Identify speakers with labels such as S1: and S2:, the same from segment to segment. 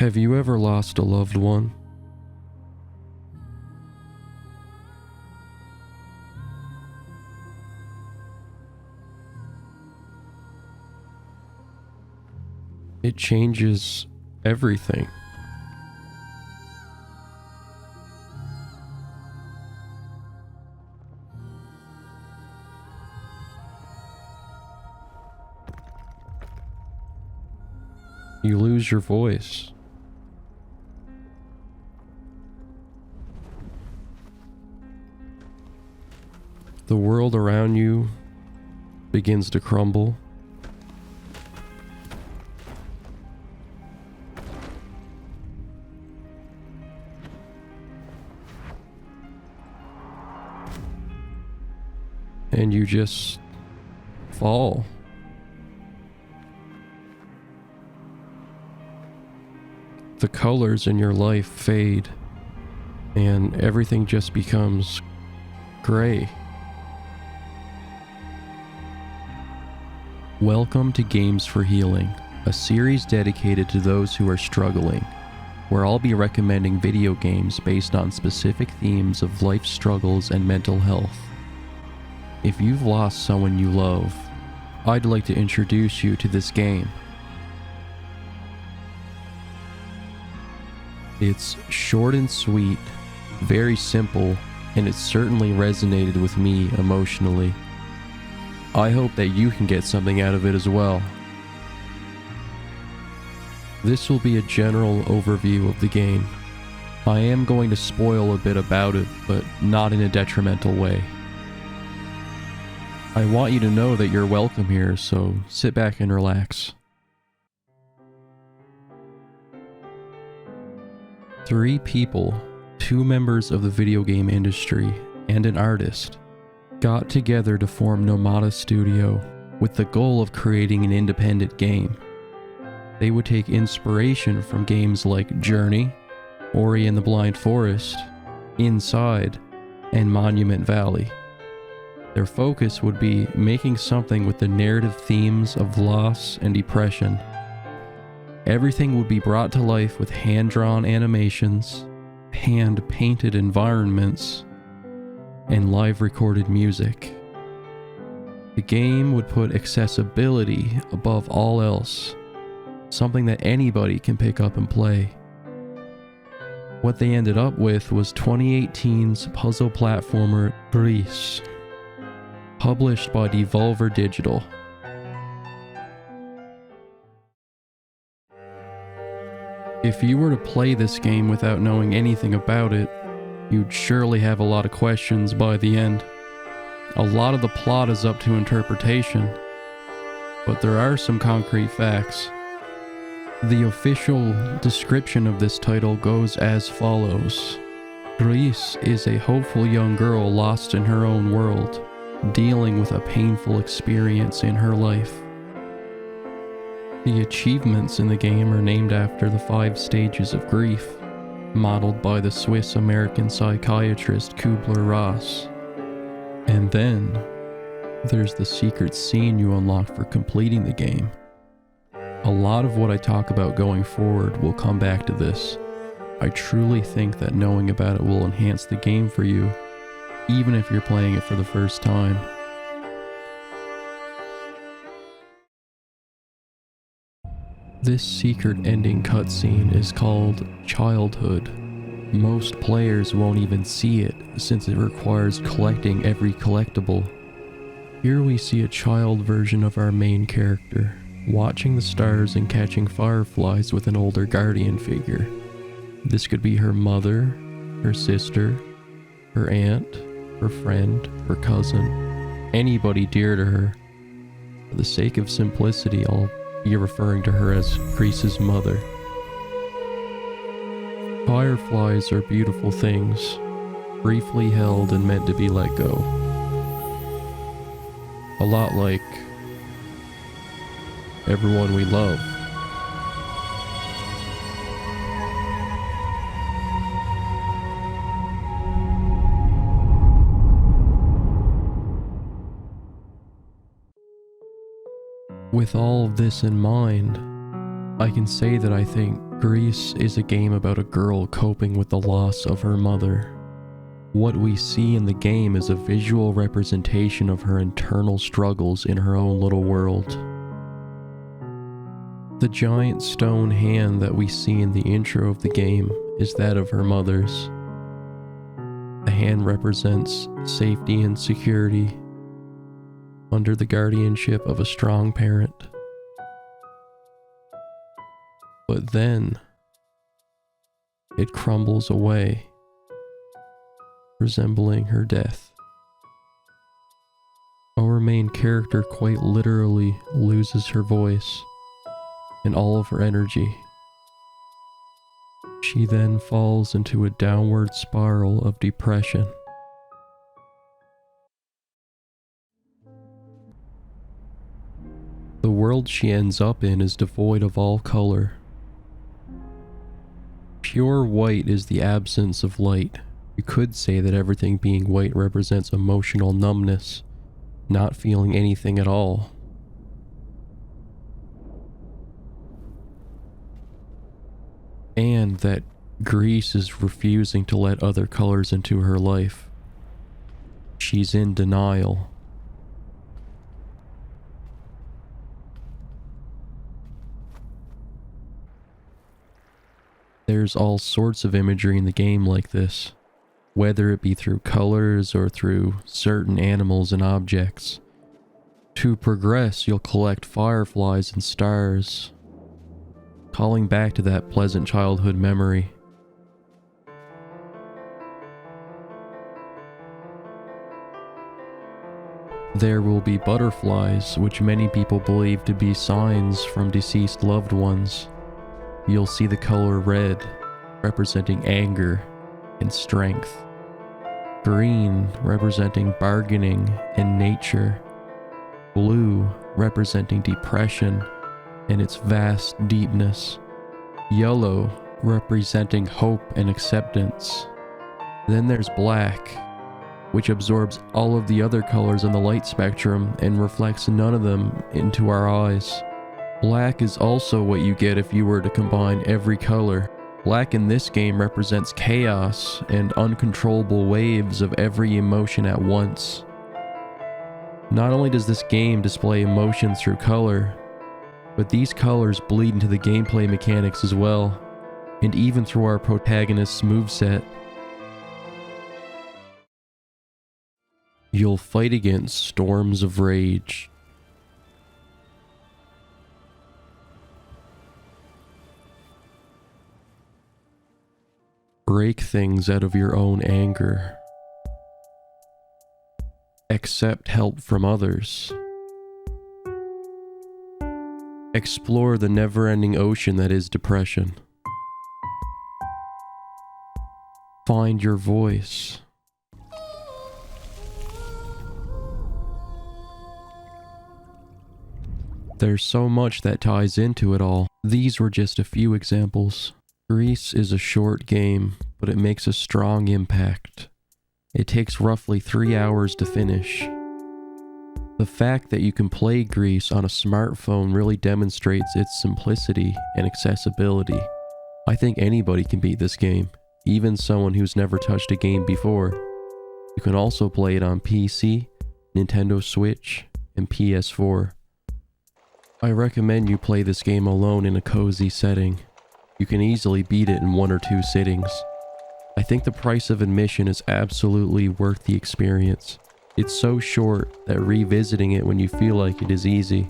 S1: Have you ever lost a loved one? It changes everything. You lose your voice. The world around you begins to crumble. And you just fall. The colors in your life fade, and everything just becomes gray. Welcome to Games for Healing, a series dedicated to those who are struggling, where I'll be recommending video games based on specific themes of life struggles and mental health. If you've lost someone you love, I'd like to introduce you to this game. It's short and sweet, very simple, and it certainly resonated with me emotionally. I hope that you can get something out of it as well. This will be a general overview of the game. I am going to spoil a bit about it, but not in a detrimental way. I want you to know that you're welcome here, so sit back and relax. 3 people, 2 members of the video game industry, and an artist, got together to form Nomada Studio with the goal of creating an independent game. They would take inspiration from games like Journey, Ori and the Blind Forest, Inside, and Monument Valley. Their focus would be making something with the narrative themes of loss and depression. Everything would be brought to life with hand-drawn animations, hand-painted environments, and live-recorded music. The game would put accessibility above all else, something that anybody can pick up and play. What they ended up with was 2018's puzzle platformer Gris, published by Devolver Digital. If you were to play this game without knowing anything about it, you'd surely have a lot of questions by the end. A lot of the plot is up to interpretation, but there are some concrete facts. The official description of this title goes as follows. Gris is a hopeful young girl lost in her own world, dealing with a painful experience in her life. The achievements in the game are named after the 5 stages of grief, modeled by the Swiss-American psychiatrist Kubler-Ross. And then, there's the secret scene you unlock for completing the game. A lot of what I talk about going forward will come back to this. I truly think that knowing about it will enhance the game for you, even if you're playing it for the first time. This secret ending cutscene is called Childhood. Most players won't even see it since it requires collecting every collectible. Here we see a child version of our main character, watching the stars and catching fireflies with an older guardian figure. This could be her mother, her sister, her aunt, her friend, her cousin, anybody dear to her. For the sake of simplicity, I'll be referring to her as Gris's mother. Fireflies are beautiful things, briefly held and meant to be let go. A lot like everyone we love. With all of this in mind, I can say that I think Gris is a game about a girl coping with the loss of her mother. What we see in the game is a visual representation of her internal struggles in her own little world. The giant stone hand that we see in the intro of the game is that of her mother's. The hand represents safety and security under the guardianship of a strong parent. But then, it crumbles away, resembling her death. Our main character quite literally loses her voice and all of her energy. She then falls into a downward spiral of depression. The world she ends up in is devoid of all color. Pure white is the absence of light. You could say that everything being white represents emotional numbness, not feeling anything at all. And that Gris is refusing to let other colors into her life. She's in denial. There's all sorts of imagery in the game like this, whether it be through colors or through certain animals and objects. To progress, you'll collect fireflies and stars, calling back to that pleasant childhood memory. There will be butterflies, which many people believe to be signs from deceased loved ones. You'll see the color red, representing anger and strength. Green, representing bargaining and nature. Blue, representing depression and its vast deepness. Yellow, representing hope and acceptance. Then there's black, which absorbs all of the other colors on the light spectrum and reflects none of them into our eyes. Black is also what you get if you were to combine every color. Black in this game represents chaos and uncontrollable waves of every emotion at once. Not only does this game display emotions through color, but these colors bleed into the gameplay mechanics as well, and even through our protagonist's moveset. You'll fight against storms of rage. Break things out of your own anger. Accept help from others. Explore the never-ending ocean that is depression. Find your voice. There's so much that ties into it all. These were just a few examples. Gris is a short game, but it makes a strong impact. It takes roughly 3 hours to finish. The fact that you can play Gris on a smartphone really demonstrates its simplicity and accessibility. I think anybody can beat this game, even someone who's never touched a game before. You can also play it on PC, Nintendo Switch, and PS4. I recommend you play this game alone in a cozy setting. You can easily beat it in 1 or 2 sittings. I think the price of admission is absolutely worth the experience. It's so short that revisiting it when you feel like it is easy.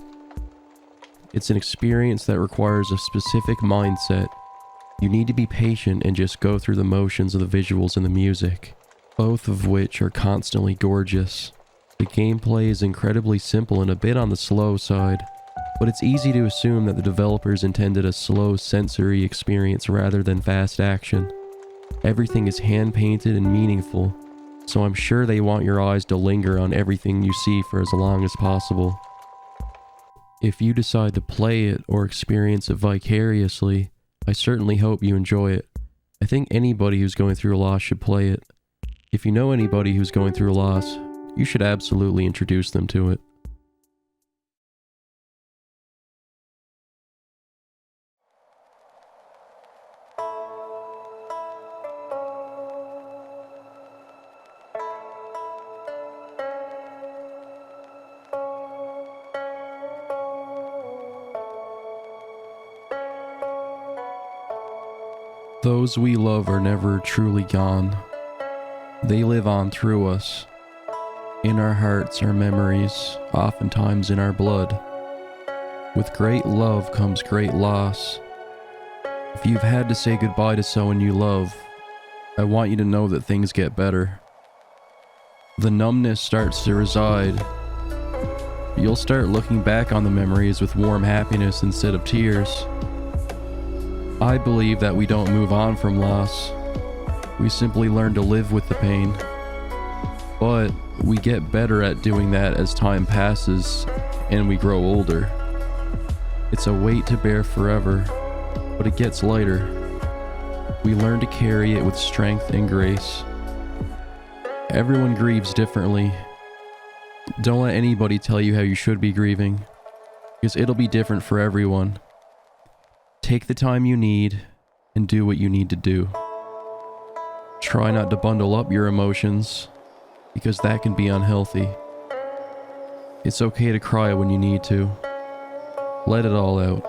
S1: It's an experience that requires a specific mindset. You need to be patient and just go through the motions of the visuals and the music, both of which are constantly gorgeous. The gameplay is incredibly simple and a bit on the slow side, but it's easy to assume that the developers intended a slow sensory experience rather than fast action. Everything is hand-painted and meaningful, so I'm sure they want your eyes to linger on everything you see for as long as possible. If you decide to play it or experience it vicariously, I certainly hope you enjoy it. I think anybody who's going through a loss should play it. If you know anybody who's going through a loss, you should absolutely introduce them to it. Those we love are never truly gone. They live on through us, in our hearts, our memories, oftentimes in our blood. With great love comes great loss. If you've had to say goodbye to someone you love, I want you to know that things get better. The numbness starts to reside. You'll start looking back on the memories with warm happiness instead of tears. I believe that we don't move on from loss. We simply learn to live with the pain. But we get better at doing that as time passes and we grow older. It's a weight to bear forever, but it gets lighter. We learn to carry it with strength and grace. Everyone grieves differently. Don't let anybody tell you how you should be grieving, because it'll be different for everyone. Take the time you need and do what you need to do. Try not to bundle up your emotions, because that can be unhealthy. It's okay to cry when you need to. Let it all out.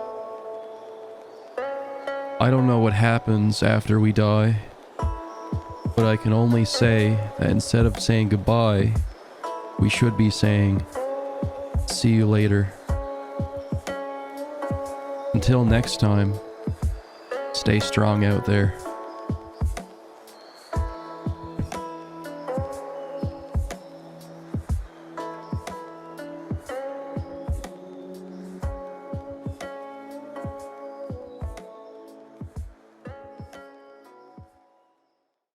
S1: I don't know what happens after we die, but I can only say that instead of saying goodbye, we should be saying, see you later. Until next time, stay strong out there.